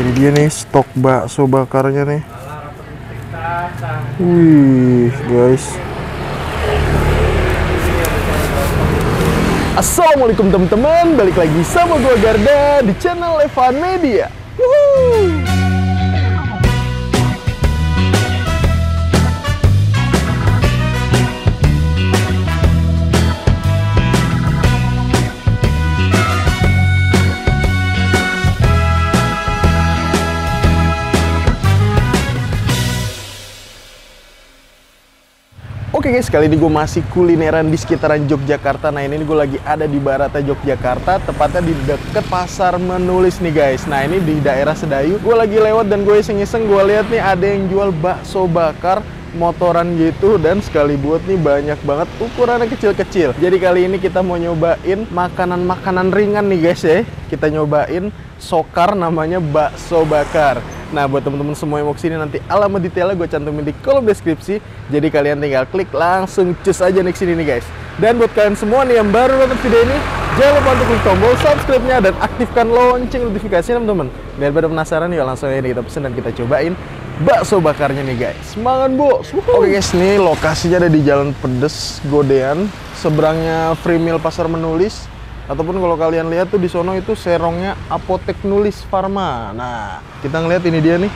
ini dia nih stok bakso bakarnya nih. Wih, guys. Assalamualaikum teman-teman, balik lagi sama gua Garda di channel Evan Media. Woohoo! Oke guys, kali ini gue masih kulineran di sekitaran Yogyakarta. Nah ini gue lagi ada di Barata, Yogyakarta, tepatnya di deket Pasar Menulis nih guys. Nah ini di daerah Sedayu. Gue lagi lewat dan gue iseng-iseng gue lihat nih ada yang jual bakso bakar motoran gitu, dan sekali buat nih banyak banget, ukurannya kecil-kecil. Jadi kali ini kita mau nyobain makanan-makanan ringan nih guys ya. Kita nyobain sokar, namanya bakso bakar. Nah buat teman-teman semua yang mau kesini, nanti alamat detailnya gue cantumin di kolom deskripsi. Jadi kalian tinggal klik langsung cus aja nih kesini nih guys. Dan buat kalian semua nih yang baru nonton video ini, jangan lupa untuk klik tombol subscribe-nya dan aktifkan lonceng notifikasinya teman-teman. Daripada penasaran, yuk langsung aja kita pesen dan kita cobain bakso bakarnya nih guys. Semangat bos. Oke guys, nih lokasinya ada di Jalan Pedes Godean, seberangnya Free Meal Pasar Menulis. Ataupun kalau kalian lihat tuh di sono itu serongnya Apotek Nulis Pharma. Nah, kita ngeliat ini dia nih.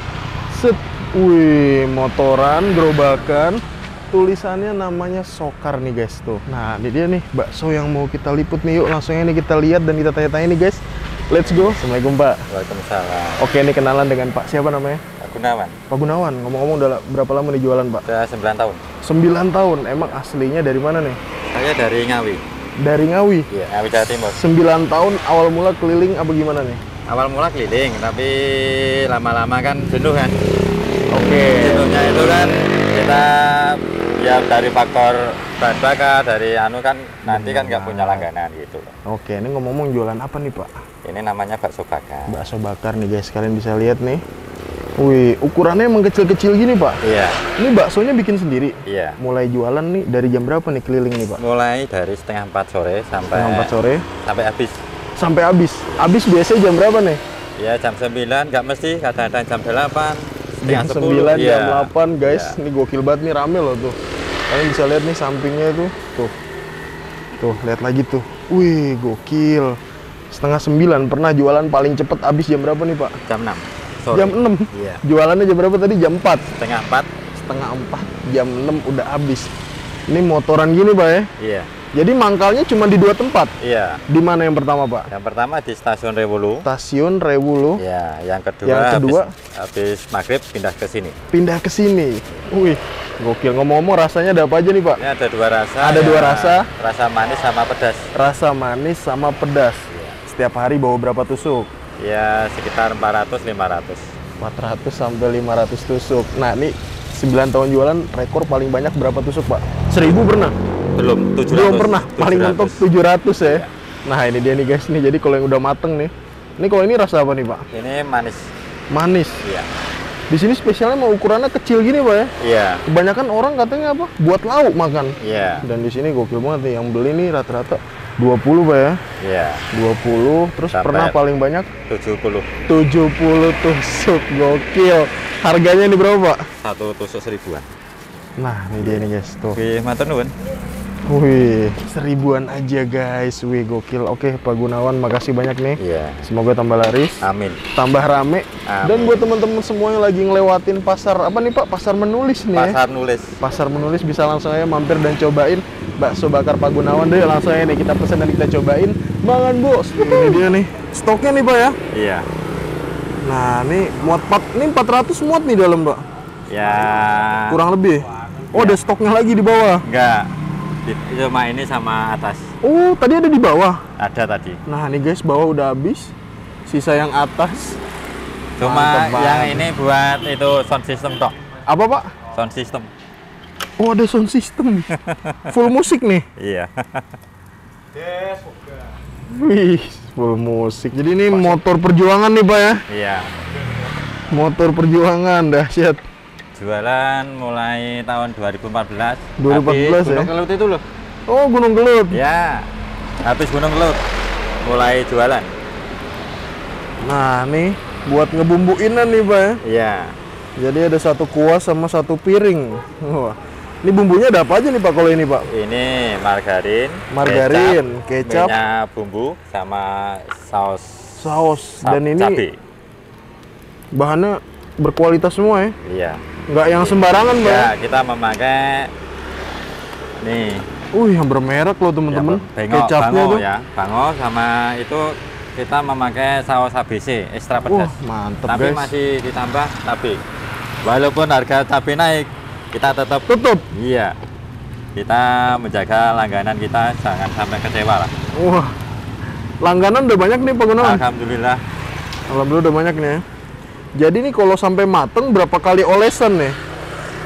Set. Wih, motoran, gerobakan. Tulisannya namanya sokar nih guys tuh. Nah, ini dia nih bakso yang mau kita liput nih. Yuk langsung ini kita lihat dan kita tanya-tanya nih guys. Let's go. Assalamualaikum Pak. Waalaikumsalam. Oke, ini kenalan dengan Pak siapa namanya? Pak Gunawan. Pak Gunawan. Ngomong-ngomong udah berapa lama nih jualan Pak? Sudah 9 tahun. 9 tahun. Emang aslinya dari mana nih? Saya dari Ngawi. Dari Ngawi? Iya, Ngawi Jawa Timur. 9 tahun awal mula keliling apa gimana nih? Awal mula keliling, tapi lama-lama kan jenuh kan. Oke. Jenuhnya itu kan kita ya dari faktor bahan bakar, dari anu kan nanti kan nggak punya langganan gitu. Oke, ini ngomong-ngomong jualan apa nih Pak? Ini namanya bakso bakar. Bakso bakar nih guys, kalian bisa lihat nih. Wih, ukurannya emang kecil-kecil gini Pak? Iya. Ini baksonya bikin sendiri? Iya. Mulai jualan nih dari jam berapa nih keliling nih Pak? Mulai dari setengah 4 sore sampai Setengah 4 sore? Sampai habis. Sampai habis? Habis biasanya jam berapa nih? Ya jam 9, nggak mesti, kadang-kadang jam 8. Jam 9, jam 8 guys. Iya. Ini gokil banget nih, rame loh tuh. Kalian bisa lihat nih sampingnya tuh. Tuh, lihat lagi tuh. Wih, gokil. Setengah 9, pernah jualan paling cepet habis jam berapa nih Pak? Jam 6 sore. Jam 6? Iya. Jualannya jam berapa tadi? Jam 4? Setengah 4. Setengah 4, jam 6 udah habis. Ini motoran gini Pak ya? Iya. Jadi mangkalnya cuma di 2 tempat? Iya. Di mana yang pertama Pak? Yang pertama di Stasiun Rewulu. Stasiun Rewulu. Ya, yang kedua, habis maghrib pindah ke sini. Pindah ke sini. Wih, gokil. Ngomong-ngomong rasanya ada apa aja nih Pak? Ini ada 2 rasa. Ada 2 rasa. Rasa manis sama pedas. Rasa manis sama pedas. Ya. Setiap hari bawa berapa tusuk? Ya, sekitar 400-500. 400 sampai 500 tusuk. Nah, ini 9 tahun jualan, rekor paling banyak berapa tusuk Pak? 1000 pernah? Belum, 700. Belum pernah. Paling mentok 700 ya. Ya. Nah, ini dia nih guys nih. Jadi kalau yang udah mateng nih. Ini kalau ini rasa apa nih Pak? Ini manis. Manis. Iya. Di sini spesialnya mau ukurannya kecil gini Pak ya. Iya. Kebanyakan orang katanya apa? Buat lauk makan. Iya. Dan di sini gokil banget nih, yang beli nih rata-rata 20 Pak ya. Iya. 20, terus Sampai pernah paling banyak 70. 70 tusuk. Gokil. Harganya ini berapa Pak? Satu tusuk 1000-an. Nah, ini dia nih guys, tuh. Oke, matur nuwun. Wih, 1000-an aja guys. Wih, gokil. Oke, Pak Gunawan, makasih banyak nih. Iya. Semoga tambah laris. Amin. Tambah rame. Amin. Dan buat teman-teman semua yang lagi ngelewatin pasar apa nih Pak? Pasar Menulis nih ya. Pasar Nulis. Pasar Menulis bisa langsung aja mampir dan cobain bakso bakar Pak Gunawan deh. Langsung aja nih kita pesan dan kita cobain. Mangan bos. Ini dia nih. Stoknya nih Pak ya. Iya. Nah, ini ini 400 muat nih dalam Pak. Ya. Kurang lebih. Oh, ada stoknya lagi di bawah. Enggak. Cuma ini sama atas. Oh, tadi ada di bawah. Ada tadi. Nah, nih guys, bawah udah habis. Sisa yang atas. Cuma Mantep yang banget. ini buat itu sound system tok. Apa Pak? Sound system. Oh, ada sound system. Full musik nih. Iya. Wih, full musik. Jadi ini motor perjuangan nih Pak ya. Iya. Motor perjuangan, dahsyat. Jualan mulai tahun 2014. 2014 habis ya? Gunung Kelut itu loh. Oh, Gunung Kelut. Ya. Habis Gunung Kelut mulai jualan. Nah, nih buat ngebumbuinan nih Pak ya. Iya. Jadi ada satu kuas sama satu piring. Wah. Ini bumbunya ada apa aja nih Pak kalau ini Pak? Ini margarin, kecap, minyak bumbu, sama saus. Dan ini cabai. bahannya berkualitas semua ya? Iya. Nggak yang sembarangan Pak? Ya, kita memakai nih. Yang bermerek loh teman-teman. Ya, Kecapnya bango tuh. ya, bango sama itu kita memakai saus ABC ekstra pedas. Mantep Tapi guys. masih ditambah cabai. Walaupun harga cabai naik, kita tetap Tutup. iya. Kita menjaga langganan kita jangan sampai kecewa lah. Wah. Langganan udah banyak nih Pak Gunawan. Alhamdulillah. Alhamdulillah udah banyak nih ya. Jadi nih kalau sampai mateng berapa kali olesan nih?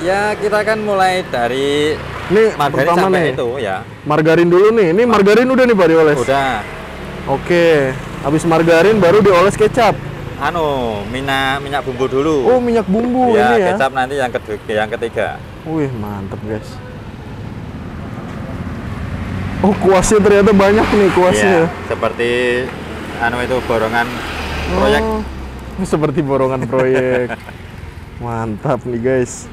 Ya kita kan mulai dari Ini margarin pertama sampai nih. itu ya. Margarin dulu nih. Ini margarin udah nih Pak dioles. Udah. Oke. Habis margarin baru dioles kecap. Minyak bumbu dulu. Oh, minyak bumbu ya, ini ya. kecap nanti yang ketiga. Wih, mantep guys. Oh, kuasnya ternyata banyak nih kuasnya. Ya, seperti itu borongan proyek. Seperti borongan proyek. Mantap nih guys.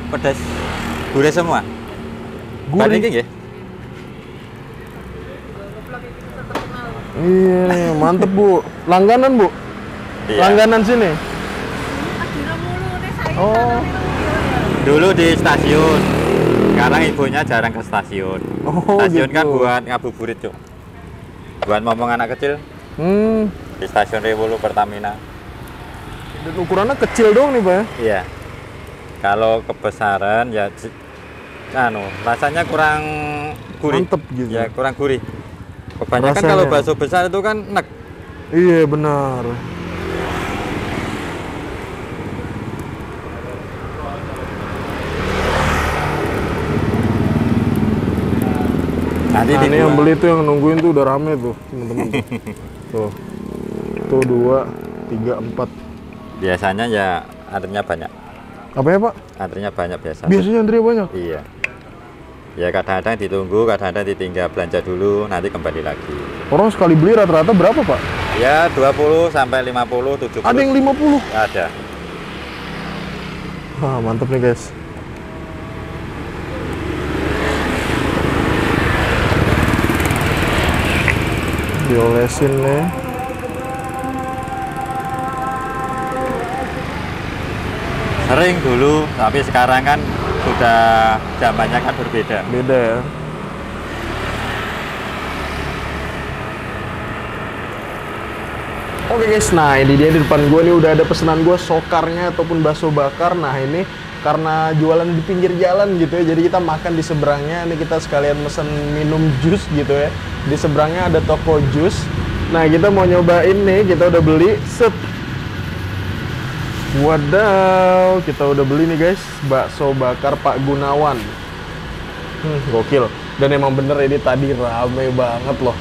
Pedas. Gurih semua. Gurih. Bandingin ya? Iya nih, mantep Bu. Langganan Bu? Iya. Langganan sini? Oh. Dulu di stasiun. Sekarang ibunya jarang ke stasiun. Oh, Stasiun gitu. kan buat ngabuburit, Cuk. Buat ngomong anak kecil di stasiun Rewolo Pertamina. Dan ukurannya kecil dong nih Pak ya? Iya. Kalau kebesaran ya rasanya kurang gurih. Mantep gitu. Ya, kurang gurih. Kebanyakan Rasanya. kalau bakso besar itu kan enak. Iya benar. Nanti Nah, ini dibuang. yang beli tuh yang nungguin tuh udah rame tuh temen-temen tuh. Tuh. Tuh 2, 3, 4. Biasanya ya antrinya banyak. Apa ya Pak? Antrinya banyak biasa. Biasanya antri banyak. Iya. Ya kadang-kadang ditunggu, kadang-kadang ditinggal belanja dulu, nanti kembali lagi. Orang sekali beli rata-rata berapa Pak? Ya 20 sampai 50, 70. Ada yang 50. Ada. Wah, mantep nih guys. Diolesin nih. Sering dulu, tapi sekarang kan sudah zamannya kan berbeda. Beda ya. Oke guys, nah ini dia di depan gue nih udah ada pesanan gue sokarnya ataupun bakso bakar. Nah ini karena jualan di pinggir jalan gitu ya, jadi kita makan di seberangnya. Ini kita sekalian mesen minum jus gitu ya. Di seberangnya ada toko jus. Nah kita mau nyobain nih, kita udah beli. Set. Wadaw, kita udah beli nih guys, bakso bakar Pak Gunawan. Gokil. Dan emang bener ini tadi rame banget loh.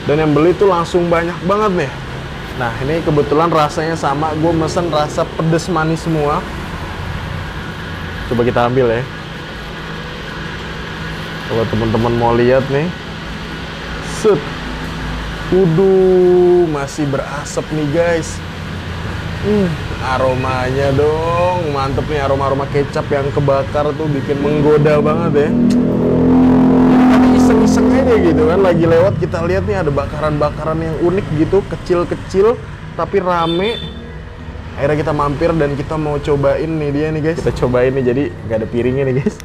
Dan yang beli tuh langsung banyak banget nih. Nah ini kebetulan rasanya sama, gue mesen rasa pedes manis semua. Coba kita ambil ya. Kalau teman-teman mau lihat nih. Set. Masih berasap nih guys. Aromanya dong, mantep nih, aroma-aroma kecap yang kebakar tuh bikin menggoda banget ya. Tapi iseng-iseng aja gitu kan, lagi lewat kita lihat nih ada bakaran-bakaran yang unik gitu, kecil-kecil tapi rame. Akhirnya kita mampir dan kita mau cobain nih dia nih guys. Kita cobain nih, jadi nggak ada piringnya nih guys.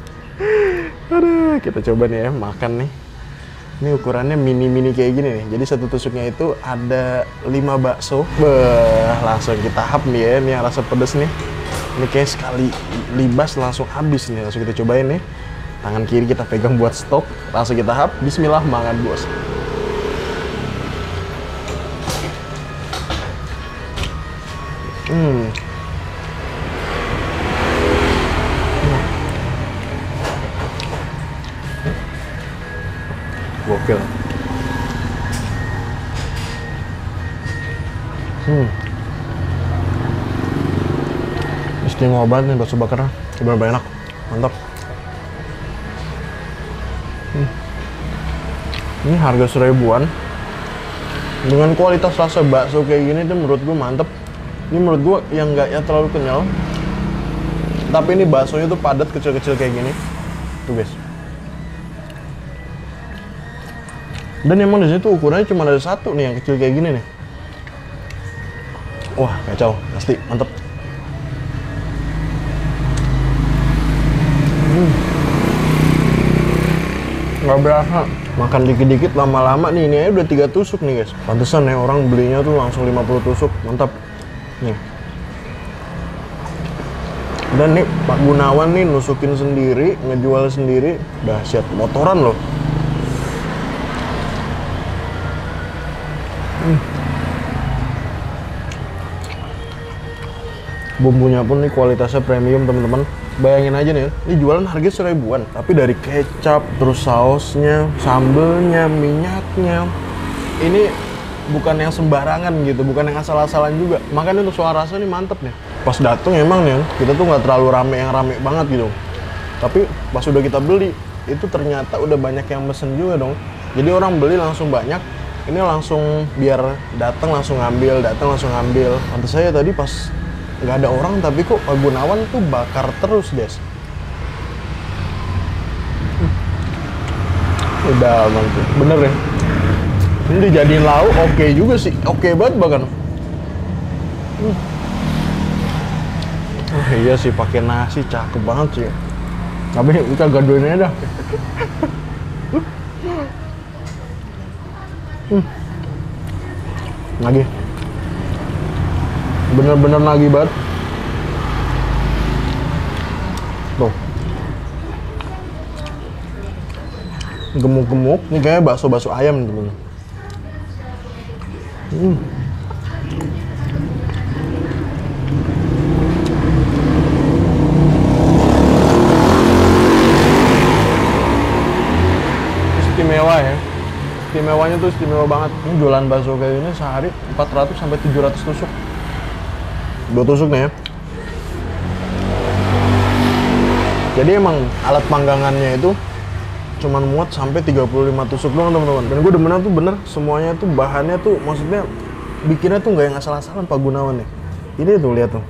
Aduh, kita coba nih ya, makan nih. Ini ukurannya mini-mini kayak gini nih. Jadi satu tusuknya itu ada 5 bakso. Langsung kita hap nih ya. Ini yang rasa pedes nih. Ini kayak sekali libas langsung habis nih. Langsung kita cobain nih. Tangan kiri kita pegang buat stok. Langsung kita hap. Bismillah, makan bos. Gokil. Istimewa banget nih bakso bakarnya. Bener-bener enak. Mantap. Ini harga 1000-an. Dengan kualitas rasa bakso kayak gini tuh menurut gue mantep. Ini menurut gua yang nggak yang terlalu kenyal. Tapi ini baksonya tuh padat, kecil-kecil kayak gini. Tuh guys. Dan emang di sini tuh ukurannya cuma ada satu nih yang kecil kayak gini nih. Wah, kacau, pasti mantep. Nggak berasa. Makan dikit-dikit lama-lama nih, ini aja udah 3 tusuk nih guys. Pantesan ya orang belinya tuh langsung 50 tusuk, mantap. Nih. Dan nih Pak Gunawan nih nusukin sendiri, ngejual sendiri, dahsyat, motoran loh. Bumbunya pun nih kualitasnya premium teman-teman. Bayangin aja nih, ini jualan harga 1000-an, tapi dari kecap, terus sausnya, sambelnya, minyaknya, ini bukan yang sembarangan gitu, bukan yang asal-asalan juga. Makanya untuk soal rasa nih mantep nih. Pas dateng emang nih, kita tuh nggak terlalu rame yang rame banget gitu. Tapi pas udah kita beli, itu ternyata udah banyak yang mesen juga dong. Jadi orang beli langsung banyak, ini langsung biar datang langsung ngambil, Pantes saya tadi pas nggak ada orang, tapi kok Pak Gunawan tuh bakar terus guys. Udah mantap, bener ya. Ini dijadiin lauk oke juga sih, oke banget bahkan. Oh iya sih, pakai nasi cakep banget sih. Tapi kita gadoin aja dah. Nagih. Bener-bener nagih banget. Tuh. Gemuk-gemuk. Ini kayaknya bakso-bakso ayam temen. Istimewa ya. Istimewanya tuh istimewa banget. Ini jualan bakso kayak ini sehari 400 sampai 700 tusuk. 2 tusuk nih ya. Jadi emang alat panggangannya itu cuman muat sampai 35 tusuk doang teman-teman. Dan gue demennya tuh bener, semuanya tuh bahannya tuh maksudnya bikinnya tuh nggak yang asal-asalan Pak Gunawan nih. Ini tuh lihat tuh.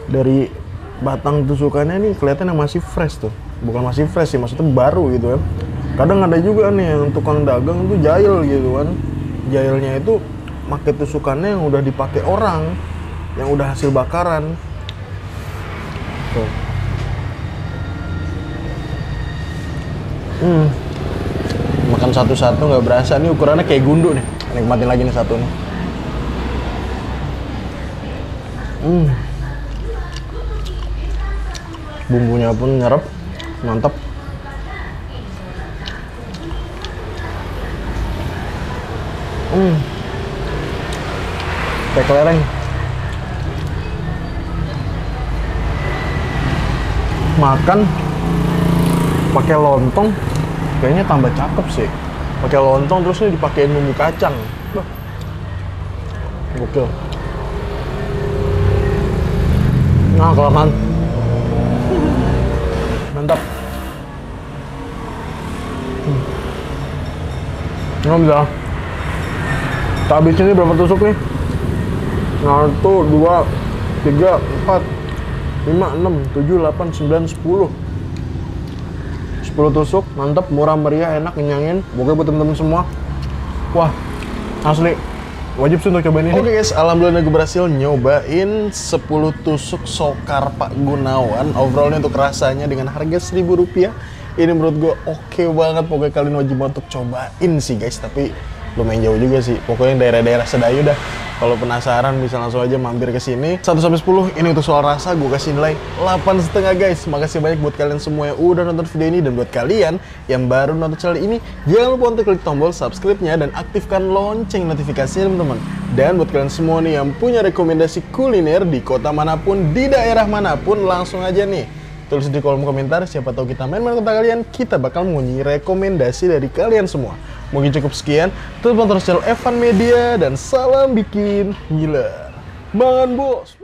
Dari batang tusukannya nih kelihatan yang masih fresh tuh. Bukan masih fresh sih, maksudnya baru gitu kan. Kadang ada juga nih yang tukang dagang tuh jahil gitu kan. Jahilnya itu pakai tusukannya yang udah dipakai orang, yang udah hasil bakaran. Tuh. Makan satu-satu nggak berasa. Ini ukurannya kayak gundu nih. Nikmatin lagi nih satu nih. Bumbunya pun nyerap, mantap. Kayak kelereng. Makan pakai lontong kayaknya tambah cakep sih. Pakai lontong terus ini dipakein bumbu kacang. Gokil. Nah, kelamaan. Mantap. Nggak bisa. Kita habisin ini berapa tusuk nih? 1, 2, 3, 4, 5, 6, 7, 8, 9, 10. 10 tusuk, mantap, murah meriah, enak, ngenyangin. Pokoknya buat temen-temen semua. Wah, asli. Wajib sih untuk cobain ini. Oke guys, alhamdulillah gue berhasil nyobain 10 tusuk sokar Pak Gunawan. Overallnya untuk rasanya dengan harga Rp1.000. Ini menurut gue oke banget. Pokoknya kalian wajib untuk cobain sih guys. Tapi lumayan jauh juga sih. Pokoknya daerah-daerah Sedayu dah. Kalau penasaran bisa langsung aja mampir ke sini. 1-10 ini untuk soal rasa gue kasih nilai 8,5 guys. Makasih banyak buat kalian semua yang udah nonton video ini, dan buat kalian yang baru nonton channel ini, jangan lupa untuk klik tombol subscribe-nya dan aktifkan lonceng notifikasinya teman-teman. Dan buat kalian semua nih yang punya rekomendasi kuliner di kota manapun, di daerah manapun, langsung aja nih tulis di kolom komentar. Siapa tahu kita main-main kota kalian, kita bakal mengunjungi rekomendasi dari kalian semua. Mungkin cukup sekian. Terus tonton channel Evan Media dan salam bikin gila. Mangan bos.